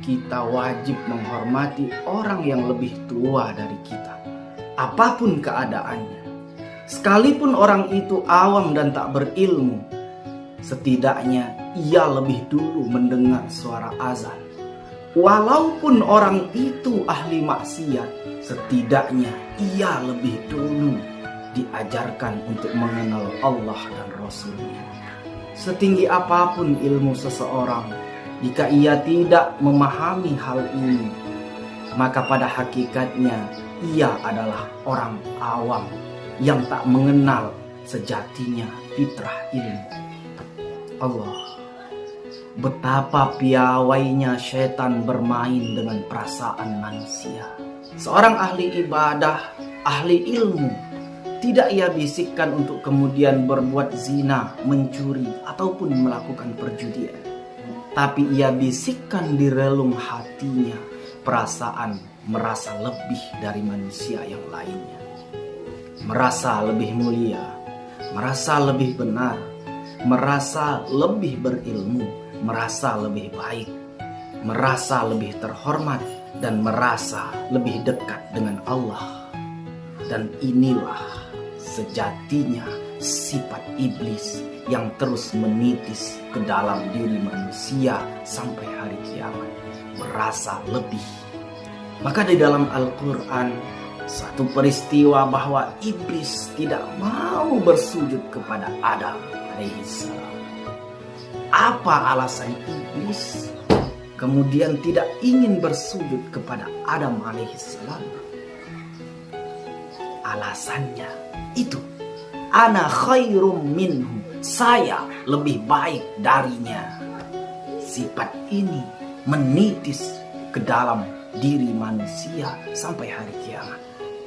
kita wajib menghormati orang yang lebih tua dari kita, apapun keadaannya. Sekalipun orang itu awam dan tak berilmu, setidaknya ia lebih dulu mendengar suara azan. Walaupun orang itu ahli maksiat, setidaknya ia lebih dulu diajarkan untuk mengenal Allah dan Rasul-Nya. Setinggi apapun ilmu seseorang, jika ia tidak memahami hal ini, maka pada hakikatnya ia adalah orang awam yang tak mengenal sejatinya fitrah ilmu. Allah, betapa piawainya syaitan bermain dengan perasaan manusia. Seorang ahli ibadah, ahli ilmu, tidak ia bisikkan untuk kemudian berbuat zina, mencuri, ataupun melakukan perjudian. Tapi ia bisikkan di relung hatinya perasaan merasa lebih dari manusia yang lainnya. Merasa lebih mulia, merasa lebih benar, merasa lebih berilmu, merasa lebih baik, merasa lebih terhormat, dan merasa lebih dekat dengan Allah. Dan inilah sejatinya sifat iblis yang terus menitis ke dalam diri manusia sampai hari kiamat, merasa lebih. Maka di dalam Al-Quran, satu peristiwa bahwa iblis tidak mau bersujud kepada Adam alaihissalam. Apa alasan iblis kemudian tidak ingin bersujud kepada Adam alaihissalam? Alasannya itu, ana khairum minhu, saya lebih baik darinya. Sifat ini menitis ke dalam diri manusia sampai hari kiamat.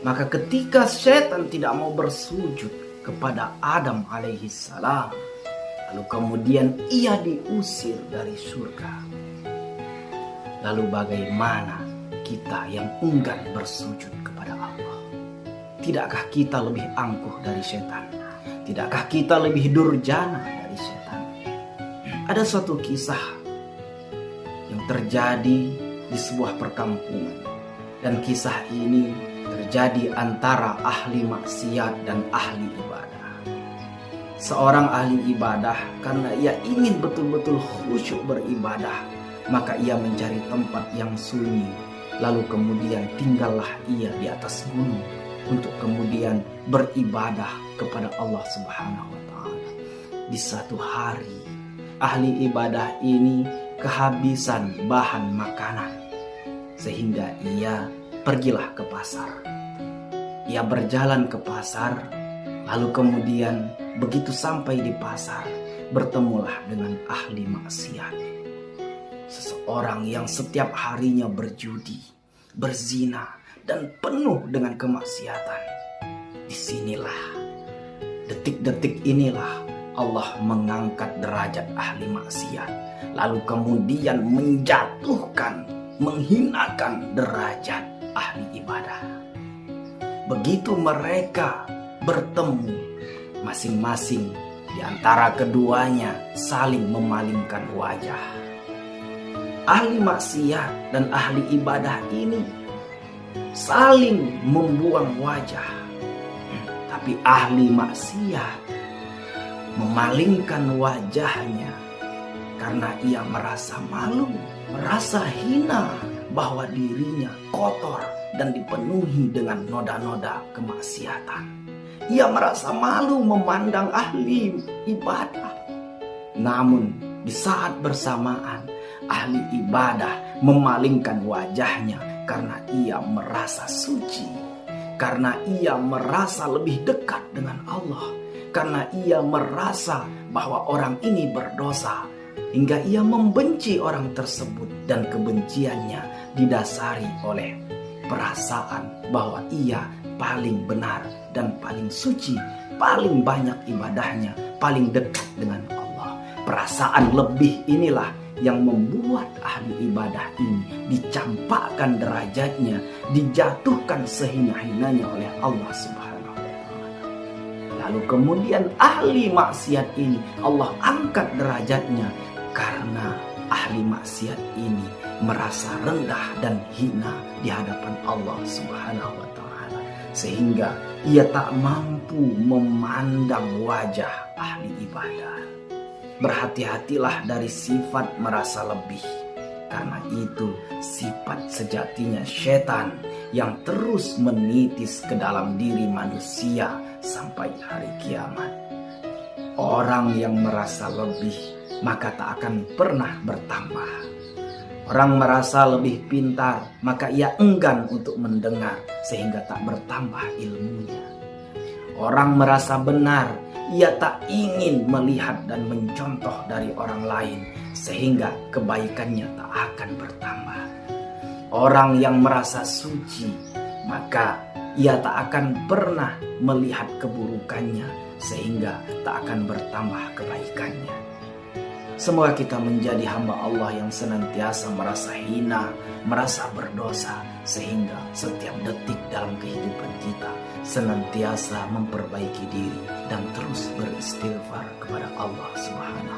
Maka ketika setan tidak mau bersujud kepada Adam alaihissalam, lalu kemudian ia diusir dari surga, lalu bagaimana kita yang enggan bersujud kepada Allah? Tidakkah kita lebih angkuh dari setan? Tidakkah kita lebih durjana dari setan? Ada suatu kisah yang terjadi di sebuah perkampungan, dan kisah ini terjadi antara ahli maksiat dan ahli ibadah. Seorang ahli ibadah, karena ia ingin betul-betul khusyuk beribadah, maka ia mencari tempat yang sunyi, lalu kemudian tinggallah ia di atas gunung untuk kemudian beribadah kepada Allah Subhanahu wa Ta'ala. Di satu hari, ahli ibadah ini kehabisan bahan makanan, sehingga ia pergilah ke pasar. Ia berjalan ke pasar, lalu kemudian begitu sampai di pasar, bertemulah dengan ahli maksiat. Seseorang yang setiap harinya berjudi, berzina, dan penuh dengan kemaksiatan. Disinilah, detik-detik inilah Allah mengangkat derajat ahli maksiat, lalu kemudian menjatuhkan, menghinakan derajat ahli ibadah. Begitu mereka bertemu, masing-masing di antara keduanya saling memalingkan wajah. Ahli maksiat dan ahli ibadah ini saling membuang wajah, tapi ahli maksiat memalingkan wajahnya karena ia merasa malu, merasa hina bahwa dirinya kotor dan dipenuhi dengan noda-noda kemaksiatan. Ia merasa malu memandang ahli ibadah. Namun di saat bersamaan, ahli ibadah memalingkan wajahnya karena ia merasa suci, karena ia merasa lebih dekat dengan Allah, karena ia merasa bahwa orang ini berdosa, hingga ia membenci orang tersebut, dan kebenciannya didasari oleh perasaan bahwa ia paling benar dan paling suci, paling banyak ibadahnya, paling dekat dengan Allah. Perasaan lebih inilah yang membuat ahli ibadah ini dicampakkan derajatnya, dijatuhkan sehina-hinanya oleh Allah Subhanahu wa Ta'ala. Lalu kemudian ahli maksiat ini Allah angkat derajatnya karena ahli maksiat ini merasa rendah dan hina di hadapan Allah Subhanahu wa Ta'ala, sehingga ia tak mampu memandang wajah ahli ibadah. Berhati-hatilah dari sifat merasa lebih, karena itu sifat sejatinya setan yang terus menitis ke dalam diri manusia sampai hari kiamat. Orang yang merasa lebih maka tak akan pernah bertambah. Orang merasa lebih pintar maka ia enggan untuk mendengar sehingga tak bertambah ilmunya. Orang merasa benar, ia tak ingin melihat dan mencontoh dari orang lain sehingga kebaikannya tak akan bertambah. Orang yang merasa suci, maka ia tak akan pernah melihat keburukannya sehingga tak akan bertambah kebaikannya. Semoga kita menjadi hamba Allah yang senantiasa merasa hina, merasa berdosa, sehingga setiap detik dalam kehidupan kita senantiasa memperbaiki diri dan terus beristighfar kepada Allah Subhanahu